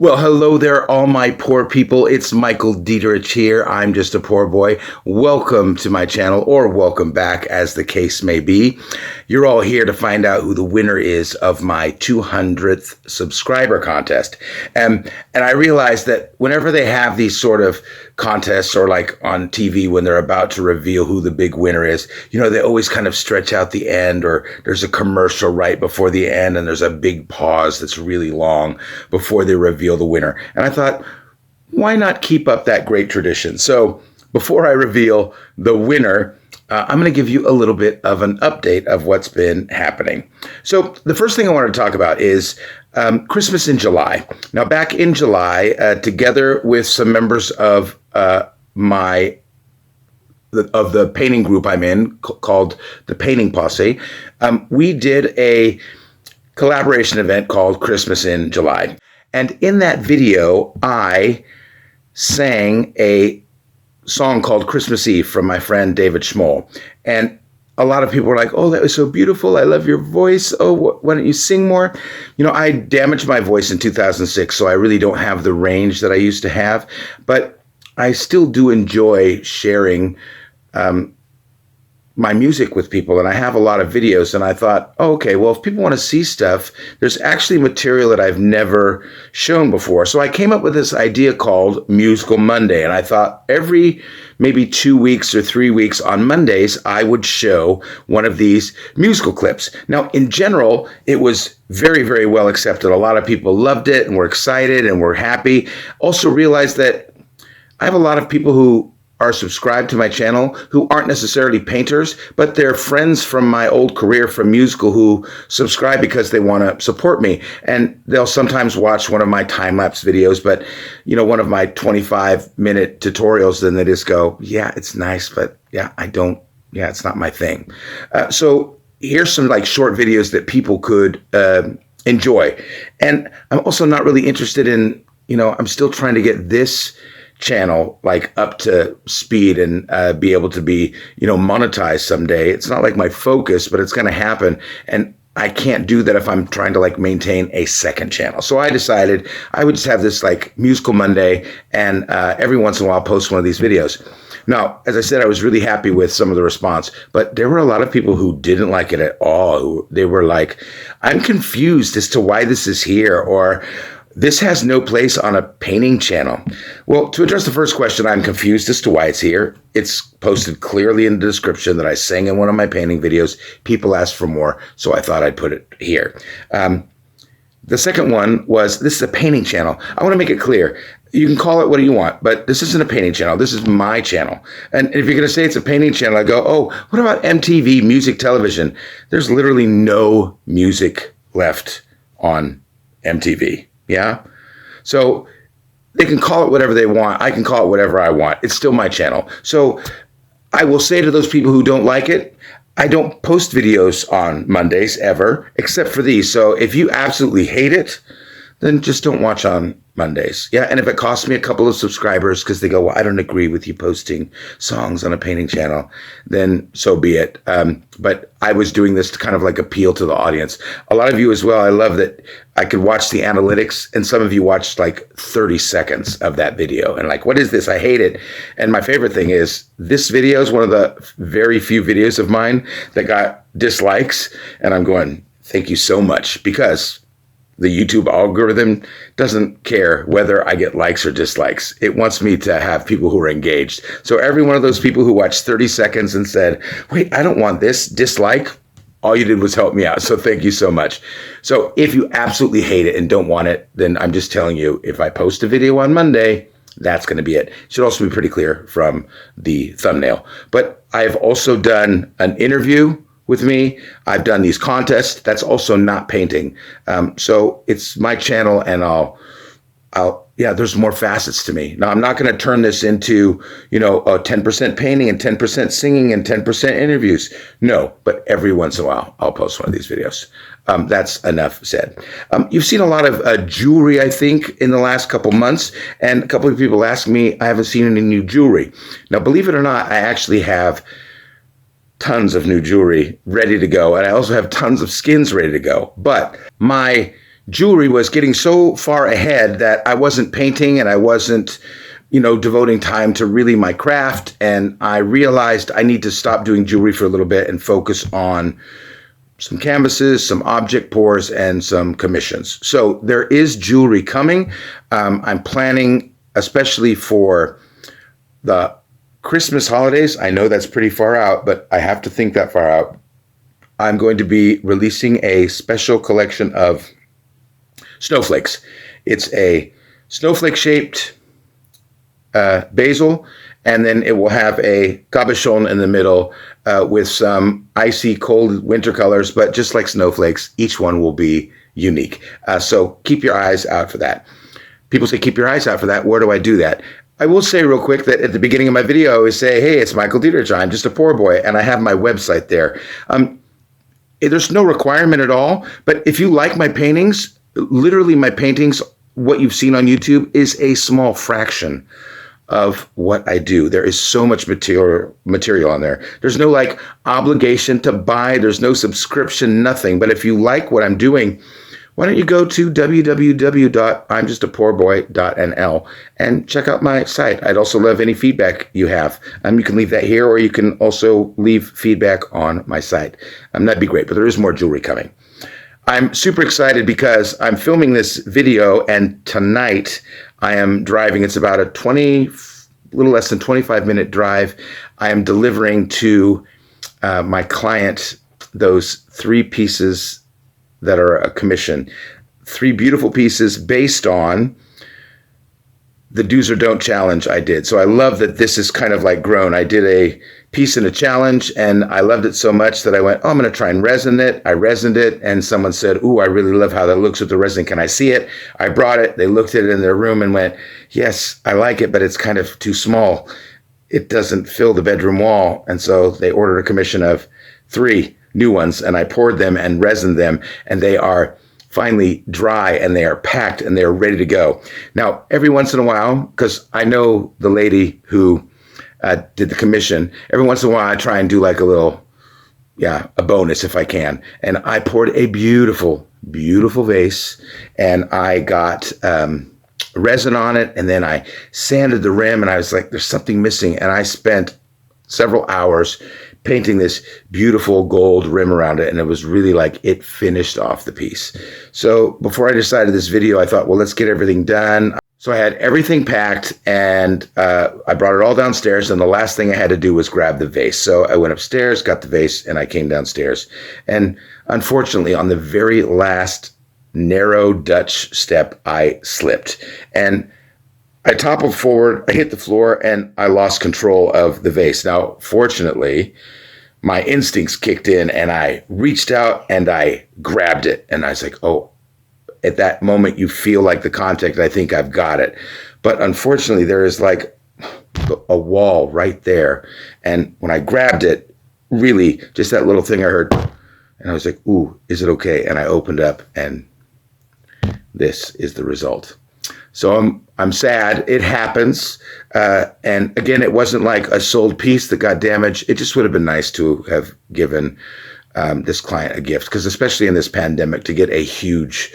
Well, hello there, all my poor people. It's Michael Diederich here. I'm just a poor boy. Welcome to my channel, or welcome back, as the case may be. You're all here to find out who the winner is of my 200th subscriber contest. And I realize that whenever they have these sort of contests, or like on TV when they're about to reveal who the big winner is, they always kind of stretch out the end, or there's a commercial right before the end, and there's a big pause that's really long before they reveal the winner. And I thought, why not keep up that great tradition? So before I reveal the winner, I'm going to give you a little bit of an update of what's been happening. So the first thing I want to talk about is Christmas in July. Now, back in July, together with some members of the painting group I'm in, called the Painting Posse, we did a collaboration event called Christmas in July. And in that video, I sang a song called Christmas Eve from my friend David Schmoll. And a lot of people were like, oh, that was so beautiful. I love your voice. Oh, why don't you sing more? I damaged my voice in 2006, so I really don't have the range that I used to have. But I still do enjoy sharing my music with people, and I have a lot of videos, and I thought, oh, okay, well, if people want to see stuff, there's actually material that I've never shown before. So I came up with this idea called Musical Monday, and I thought every maybe 2 weeks or 3 weeks on Mondays, I would show one of these musical clips. Now, in general, it was very, very well accepted. A lot of people loved it and were excited and were happy. Also realized that I have a lot of people who are subscribed to my channel who aren't necessarily painters, but they're friends from my old career from musical who subscribe because they want to support me. And they'll sometimes watch one of my time-lapse videos, but one of my 25-minute tutorials, then they just go, yeah, it's nice, but it's not my thing. So here's some short videos that people could enjoy. And I'm also not really interested in, I'm still trying to get this channel up to speed and be able to be monetized someday. It's not my focus, but it's going to happen, and I can't do that if I'm trying to maintain a second channel. So I decided I would just have this Musical Monday, and every once in a while post one of these videos. Now, as I said, I was really happy with some of the response, but there were a lot of people who didn't like it at all. They were like, I'm confused as to why this is here, or this has no place on a painting channel. Well, to address the first question, I'm confused as to why it's here. It's posted clearly in the description that I sang in one of my painting videos. People asked for more, so I thought I'd put it here. The second one was, this is a painting channel. I want to make it clear. You can call it what you want, but this isn't a painting channel. This is my channel. And if you're going to say it's a painting channel, I go, oh, what about MTV Music Television? There's literally no music left on MTV. Yeah. So they can call it whatever they want. I can call it whatever I want. It's still my channel. So I will say to those people who don't like it, I don't post videos on Mondays ever, except for these. So if you absolutely hate it, then just don't watch on Mondays. Yeah. And if it costs me a couple of subscribers because they go, well, I don't agree with you posting songs on a painting channel, then so be it. But I was doing this to kind of appeal to the audience. A lot of you as well. I love that I could watch the analytics, and some of you watched 30 seconds of that video and what is this? I hate it. And my favorite thing is this video is one of the very few videos of mine that got dislikes. And I'm going, thank you so much, because the YouTube algorithm doesn't care whether I get likes or dislikes. It wants me to have people who are engaged. So every one of those people who watched 30 seconds and said, wait, I don't want this, dislike, all you did was help me out. So thank you so much. So if you absolutely hate it and don't want it, then I'm just telling you, if I post a video on Monday, that's going to be it. It should also be pretty clear from the thumbnail. But I've also done an interview with me. I've done these contests. That's also not painting. So it's my channel, and there's more facets to me. Now, I'm not going to turn this into, 10% painting and 10% singing and 10% interviews. No, but every once in a while, I'll post one of these videos. That's enough said. You've seen a lot of jewelry, I think, in the last couple months, and a couple of people ask me, I haven't seen any new jewelry. Now, believe it or not, I actually have tons of new jewelry ready to go, and I also have tons of skins ready to go. But my jewelry was getting so far ahead that I wasn't painting and I wasn't, devoting time to really my craft. And I realized I need to stop doing jewelry for a little bit and focus on some canvases, some object pours, and some commissions. So there is jewelry coming. I'm planning, especially for the Christmas holidays. I know that's pretty far out, but I have to think that far out. I'm going to be releasing a special collection of snowflakes. It's a snowflake-shaped basil, and then it will have a cabochon in the middle with some icy cold winter colors, but just like snowflakes, each one will be unique. So keep your eyes out for that. People say, keep your eyes out for that. Where do I do that? I will say real quick that at the beginning of my video, I always say, hey, it's Michael Diederich. I'm just a poor boy, and I have my website there. There's no requirement at all, but if you like my paintings, literally my paintings, what you've seen on YouTube is a small fraction of what I do. There is so much material on there. There's no obligation to buy. There's no subscription, nothing. But if you like what I'm doing, why don't you go to www.imjustapoorboy.nl and check out my site. I'd also love any feedback you have. You can leave that here, or you can also leave feedback on my site. That'd be great, but there is more jewelry coming. I'm super excited because I'm filming this video, and tonight I am driving. It's about a little less than 25-minute drive. I am delivering to my client those 3 pieces that are a commission. 3 beautiful pieces based on the do's or don't challenge I did. So I love that this is kind of grown. I did a piece in a challenge, and I loved it so much that I went, I'm going to try and resin it. I resined it, and someone said, ooh, I really love how that looks with the resin. Can I see it? I brought it. They looked at it in their room and went, yes, I like it, but it's kind of too small. It doesn't fill the bedroom wall. And so they ordered a commission of 3 new ones, and I poured them and resined them, and they are finally dry, and they are packed, and they are ready to go. Now, every once in a while, because I know the lady who did the commission, every once in a while I try and do a little, a bonus if I can. And I poured a beautiful, beautiful vase, and I got resin on it, and then I sanded the rim, and I was like, there's something missing. And I spent several hours painting this beautiful gold rim around it, and it was really it finished off the piece. So before I decided this video, I thought, well, let's get everything done. So I had everything packed, and I brought it all downstairs, and the last thing I had to do was grab the vase. So I went upstairs, got the vase, and I came downstairs. And unfortunately, on the very last narrow Dutch step, I slipped. And I toppled forward, I hit the floor, and I lost control of the vase. Now, fortunately, my instincts kicked in, and I reached out, and I grabbed it. And I was like, oh, at that moment, you feel the contact, I think I've got it. But unfortunately, there is a wall right there. And when I grabbed it, really, just that little thing I heard, and I was like, ooh, is it okay? And I opened up, and this is the result. So I'm sad. It happens. And again, it wasn't a sold piece that got damaged. It just would have been nice to have given this client a gift, because especially in this pandemic, to get a huge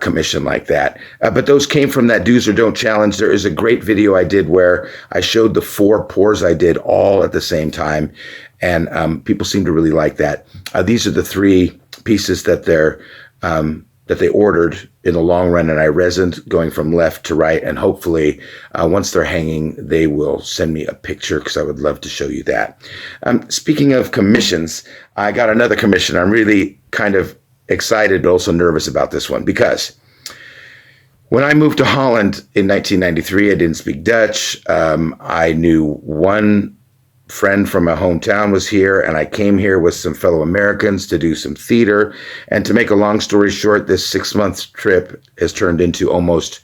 commission like that. But those came from that do's or don't challenge. There is a great video I did where I showed the 4 pours I did all at the same time, and people seem to really like that. These are the 3 pieces that they ordered in the long run, and I resined going from left to right, and hopefully once they're hanging, they will send me a picture, because I would love to show you that. Speaking of commissions, I got another commission. I'm really kind of excited but also nervous about this one, because when I moved to Holland in 1993, I didn't speak Dutch. I knew one friend from my hometown was here, and I came here with some fellow Americans to do some theater. And to make a long story short, this 6-month trip has turned into almost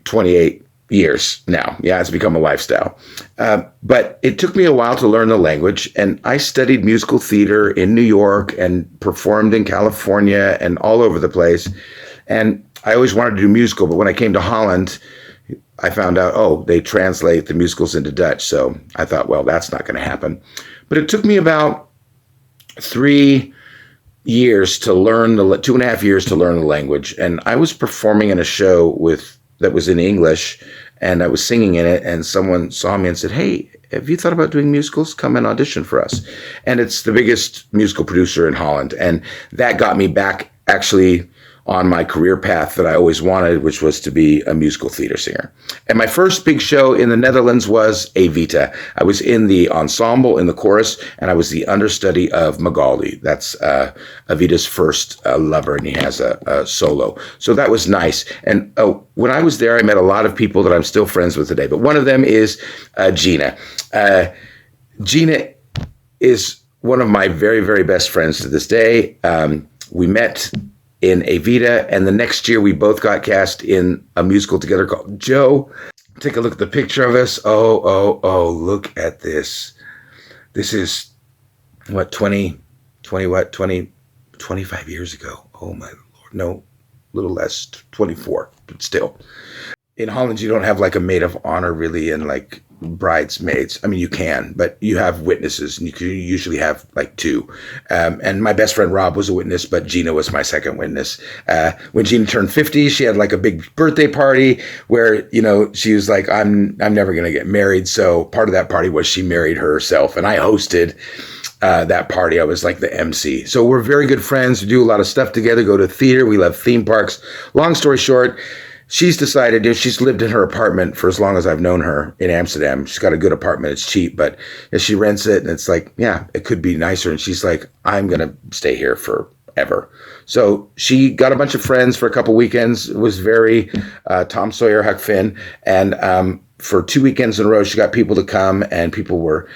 28 years now. Yeah, it's become a lifestyle. But it took me a while to learn the language, and I studied musical theater in New York and performed in California and all over the place. And I always wanted to do musical, but when I came to Holland, I found out, oh, they translate the musicals into Dutch. So I thought, well, that's not going to happen. But it took me about 3 years to learn 2.5 years to learn the language. And I was performing in a show that was in English, and I was singing in it, and someone saw me and said, "Hey, have you thought about doing musicals? Come and audition for us." And it's the biggest musical producer in Holland. And that got me back actually on my career path that I always wanted, which was to be a musical theater singer. And my first big show in the Netherlands was Evita. I was in the ensemble, in the chorus, and I was the understudy of Magaldi. That's Evita's first lover, and he has a solo. So that was nice. And when I was there, I met a lot of people that I'm still friends with today. But one of them is Gina. Gina is one of my very, very best friends to this day. We met in Evita, and the next year we both got cast in a musical together called Joe. Take a look at the picture of us. Oh, look at this. This is, 25 years ago. Oh my Lord. No, a little less, 24, but still. In Holland, you don't have like a maid of honor really, and like bridesmaids. I mean, you can, but you have witnesses, and you usually have like two. And my best friend Rob was a witness, but Gina was my second witness. When Gina turned 50, she had like a big birthday party where, she was like, I'm never going to get married. So part of that party was she married herself, and I hosted that party. I was like the MC. So we're very good friends. We do a lot of stuff together, go to theater. We love theme parks. Long story short, she's decided, she's lived in her apartment for as long as I've known her in Amsterdam. She's got a good apartment. It's cheap, but she rents it, and it's like, yeah, it could be nicer. And she's like, I'm going to stay here forever. So she got a bunch of friends for a couple weekends. It was very Tom Sawyer, Huck Finn. And for 2 weekends in a row, she got people to come, and people were,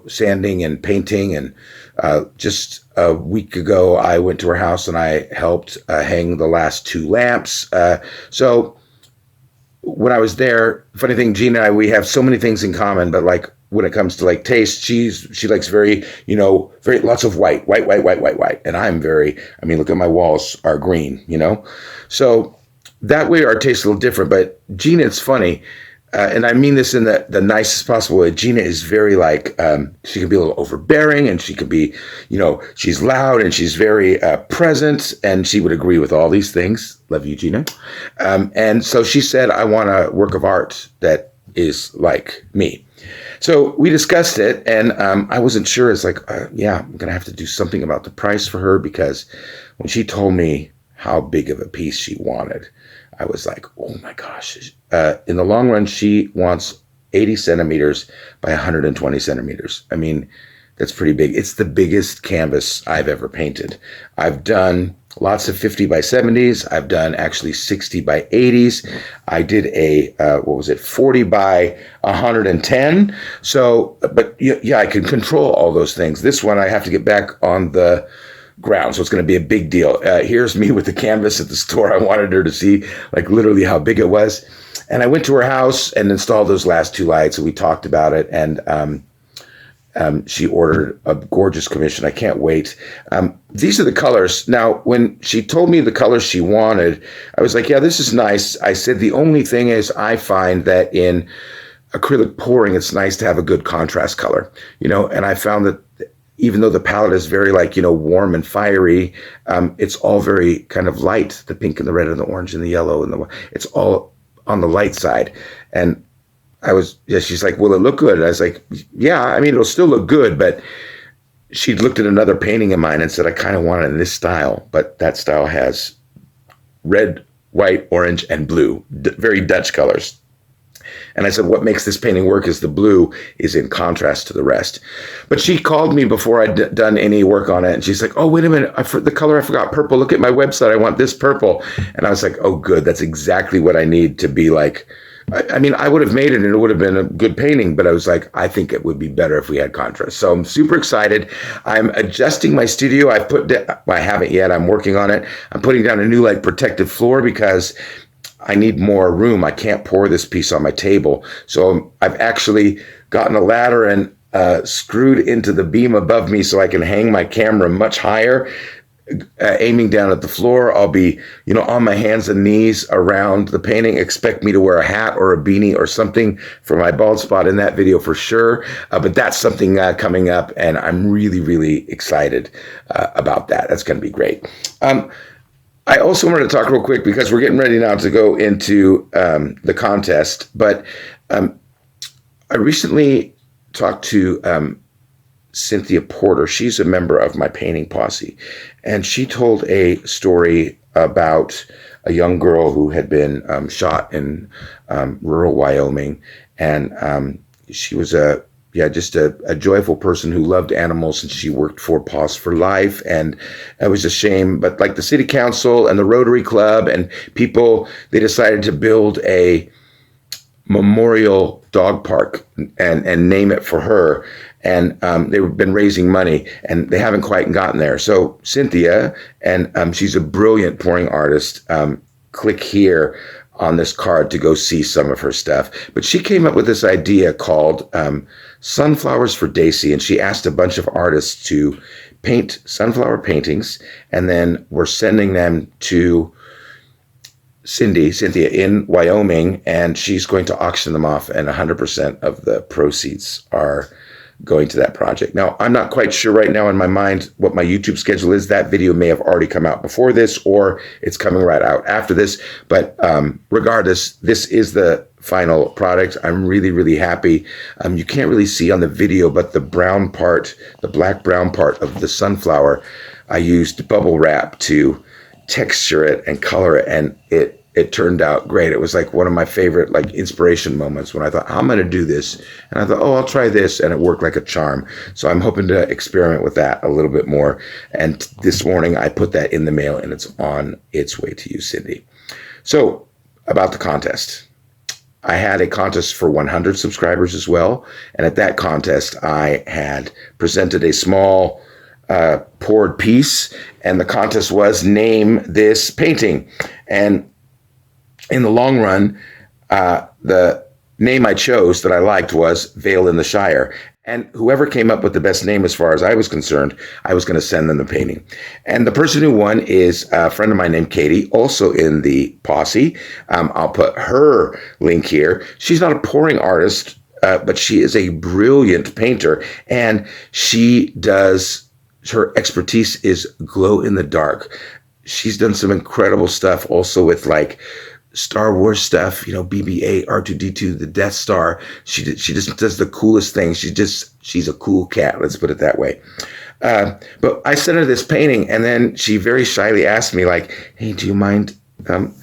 sanding and painting. And just a week ago, I went to her house and I helped hang the last 2 lamps. So when I was there, funny thing, Gina and I, we have so many things in common, but like when it comes to like taste, she likes very lots of white. And I'm look at my walls are green, So that way our tastes a little different. But Gina, it's funny. And I mean this in the nicest possible way. Gina is very she can be a little overbearing, and she can be, she's loud, and she's very present, and she would agree with all these things. Love you, Gina. And so she said, I want a work of art that is like me. So we discussed it, and I wasn't sure. It's like, I'm going to have to do something about the price for her, because when she told me how big of a piece she wanted, I was like, oh my gosh. In the long run, she wants 80 centimeters by 120 centimeters. I mean, that's pretty big. It's the biggest canvas I've ever painted. I've done lots of 50 by 70s. I've done actually 60 by 80s. I did a, 40 by 110. So, but yeah, I can control all those things. This one, I have to get back on the ground, so it's going to be a big deal. Here's me with the canvas at the store. I wanted her to see like literally how big it was. And I went to her house and installed those last 2 lights, and we talked about it. And she ordered a gorgeous commission. I can't wait. These are the colors. Now, when she told me the colors she wanted, I was like, yeah, this is nice. I said, the only thing is I find that in acrylic pouring, it's nice to have a good contrast color, and I found that even though the palette is very warm and fiery, it's all very kind of light, the pink and the red and the orange and the yellow and it's all on the light side. And she's like, will it look good? And I was like, yeah, it'll still look good. But she'd looked at another painting of mine and said, I kind of want it in this style, but that style has red, white, orange, and blue, very Dutch colors. And I said, what makes this painting work is the blue is in contrast to the rest. But she called me before I'd done any work on it. And she's like, oh, wait a minute. The color I forgot, purple. Look at my website. I want this purple. And I was like, oh, good. That's exactly what I need to be like. I would have made it and it would have been a good painting, but I was like, I think it would be better if we had contrast. So I'm super excited. I'm adjusting my studio. I haven't yet. I'm working on it. I'm putting down a new protective floor because I need more room. I can't pour this piece on my table. So I've actually gotten a ladder and screwed into the beam above me so I can hang my camera much higher. aiming down at the floor. I'll be, on my hands and knees around the painting. Expect me to wear a hat or a beanie or something for my bald spot in that video for sure. But that's something coming up, and I'm really, really excited about that. That's going to be great. I also wanted to talk real quick because we're getting ready now to go into the contest. But I recently talked to Cynthia Porter. She's a member of my painting posse, and she told a story about a young girl who had been shot in rural Wyoming, and she was just a joyful person who loved animals, and she worked for Paws for Life, and it was a shame, but like the city council and the Rotary Club and people, they decided to build a memorial dog park and name it for her. And they've been raising money, and they haven't quite gotten there. So Cynthia, and she's a brilliant pouring artist. Click here on this card to go see some of her stuff. But she came up with this idea called Sunflowers for Dacey, and she asked a bunch of artists to paint sunflower paintings, and then we're sending them to Cynthia in Wyoming, and she's going to auction them off, and 100% of the proceeds are going to that project. Now, I'm not quite sure right now in my mind what my YouTube schedule is. That video may have already come out before this, or it's coming right out after this. But regardless, this is the final product. I'm really, really happy. You can't really see on the video, but the brown part, the black brown part of the sunflower, I used bubble wrap to texture it and color it, and it turned out great. It was like one of my favorite inspiration moments when I thought, I'm going to do this. And I thought, I'll try this. And it worked like a charm. So I'm hoping to experiment with that a little bit more. And this morning I put that in the mail, and it's on its way to you, Cindy. So about the contest. I had a contest for 100 subscribers as well. And at that contest, I had presented a small poured piece. And the contest was name this painting. And in the long run, the name I chose that I liked was Vale in the Shire. And whoever came up with the best name as far as I was concerned, I was going to send them the painting. And the person who won is a friend of mine named Katie, also in the posse. I'll put her link here. She's not a pouring artist, but she is a brilliant painter. And her expertise is glow in the dark. She's done some incredible stuff also with Star Wars stuff, BB-8, R2-D2, the Death Star. She just does the coolest things. She's a cool cat. Let's put it that way. But I sent her this painting, and then she very shyly asked me, hey, do you mind? Can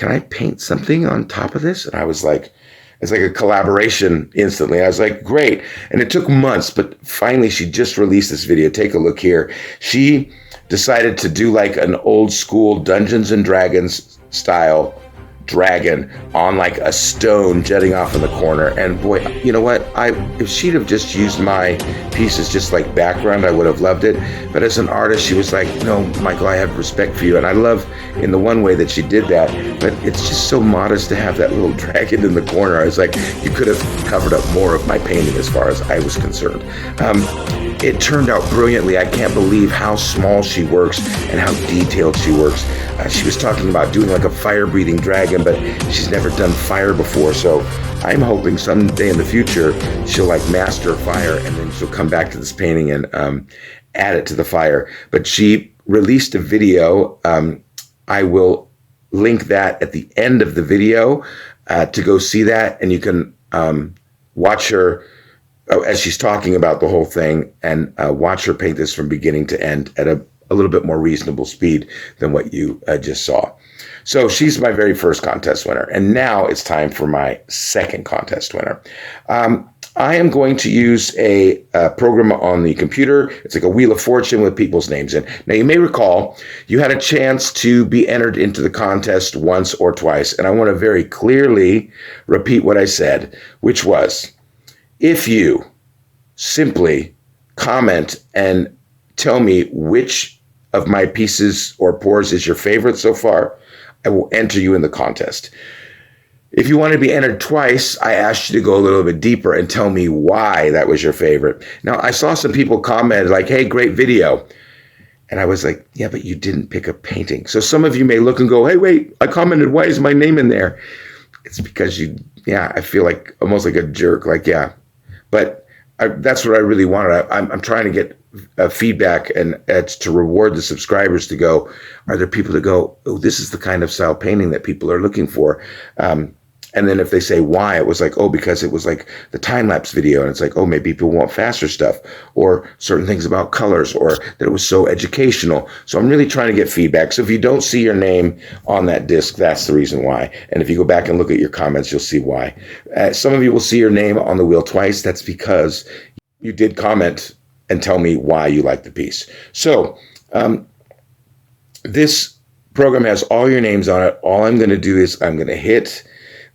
I paint something on top of this? And I was like, it's like a collaboration instantly. I was like, great. And it took months, but finally she just released this video. Take a look here. She decided to do an old school Dungeons and Dragons style dragon on a stone jutting off in the corner. And boy, you know what? If she'd have just used my pieces just like background, I would have loved it. But as an artist, she was like, no, Michael, I have respect for you. And I love in the one way that she did that, but it's just so modest to have that little dragon in the corner. I was like, you could have covered up more of my painting as far as I was concerned. It turned out brilliantly. I can't believe how small she works and how detailed she works. She was talking about doing a fire-breathing dragon, but she's never done fire before. So I'm hoping someday in the future she'll master fire, and then she'll come back to this painting and add it to the fire. But she released a video. I will link that at the end of the video to go see that, and you can watch her as she's talking about the whole thing, and watch her paint this from beginning to end at a little bit more reasonable speed than what you just saw. So she's my very first contest winner. And now it's time for my second contest winner. I am going to use a program on the computer. It's like a Wheel of Fortune with people's names in. Now, you may recall you had a chance to be entered into the contest once or twice. And I want to very clearly repeat what I said, which was, if you simply comment and tell me which of my pieces or pours is your favorite so far, I will enter you in the contest. If you want to be entered twice, I asked you to go a little bit deeper and tell me why that was your favorite. Now, I saw some people comment hey, great video. And I was like, yeah, but you didn't pick a painting. So some of you may look and go, hey, wait, I commented, why is my name in there? It's because I feel like almost like a jerk. Like, yeah, but that's what I really wanted. I'm trying to get feedback, and it's to reward the subscribers to go, are there people to go, oh, this is the kind of style painting that people are looking for? And then if they say why, it was like, oh, because it was like the time-lapse video. And it's like, oh, maybe people want faster stuff or certain things about colors, or that it was so educational. So I'm really trying to get feedback. So if you don't see your name on that disc, that's the reason why. And if you go back and look at your comments, you'll see why. Some of you will see your name on the wheel twice. That's because you did comment and tell me why you like the piece. So this program has all your names on it. All I'm going to do is I'm going to hit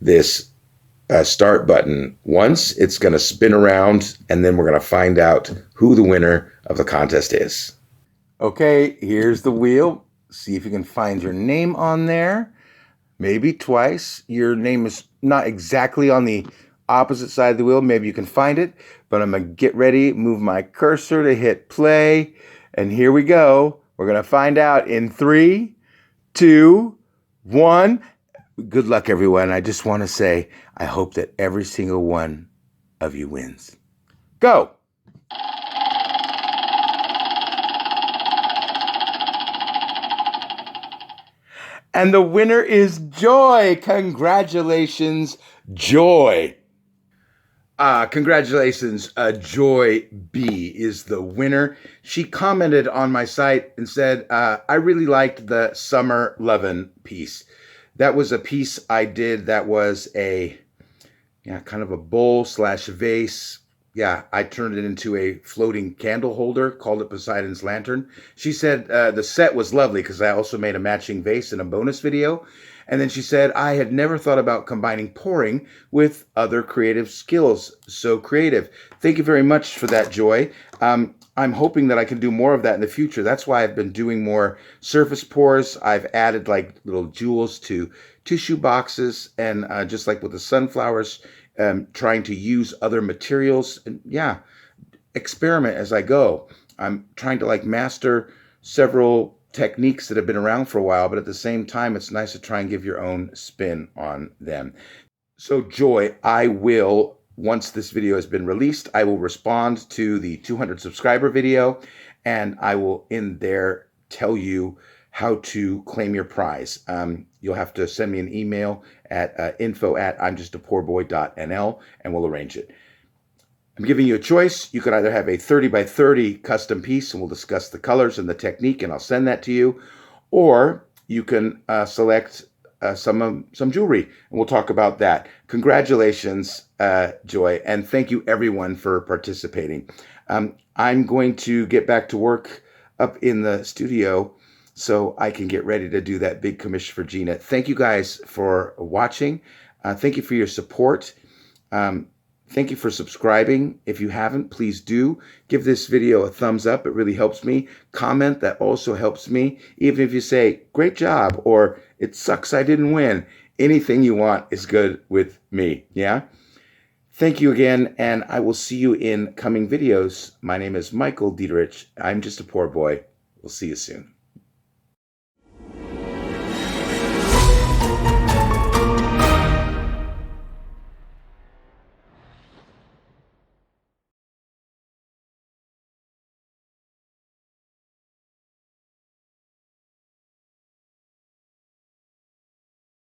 this start button once. It's going to spin around, and then we're going to find out who the winner of the contest is. Okay, here's the wheel. See if you can find your name on there. Maybe twice. Your name is not exactly on the opposite side of the wheel. Maybe you can find it, but I'm going to get ready, move my cursor to hit play, and here we go. We're going to find out in 3, 2, 1. Good luck, everyone. I just want to say, I hope that every single one of you wins. Go! And the winner is Joy. Congratulations, Joy. Congratulations, Joy B is the winner. She commented on my site and said, I really liked the Summer Lovin' piece. That was a piece I did that was a kind of a bowl / vase. Yeah, I turned it into a floating candle holder, called it Poseidon's Lantern. She said the set was lovely because I also made a matching vase in a bonus video. And then she said, I had never thought about combining pouring with other creative skills. So creative. Thank you very much for that, Joy. I'm hoping that I can do more of that in the future. That's why I've been doing more surface pours. I've added like little jewels to tissue boxes, and just like with the sunflowers, trying to use other materials and experiment as I go. I'm trying to like master several techniques that have been around for a while, but at the same time, it's nice to try and give your own spin on them. So Joy, I will, once this video has been released, I will respond to the 200 subscriber video, and I will in there tell you how to claim your prize. You'll have to send me an email at info@imjustapoorboy.nl, and we'll arrange it. I'm giving you a choice. You could either have a 30 by 30 custom piece, and we'll discuss the colors and the technique, and I'll send that to you. Or you can select some jewelry, and we'll talk about that. Congratulations, Joy, and thank you everyone for participating. I'm going to get back to work up in the studio so I can get ready to do that big commission for Gina. Thank you guys for watching. Thank you for your support. Thank you for subscribing. If you haven't, please do. Give this video a thumbs up. It really helps me. Comment, that also helps me. Even if you say, great job, or it sucks I didn't win. Anything you want is good with me, yeah? Thank you again, and I will see you in coming videos. My name is Michael Diederich. I'm just a poor boy. We'll see you soon.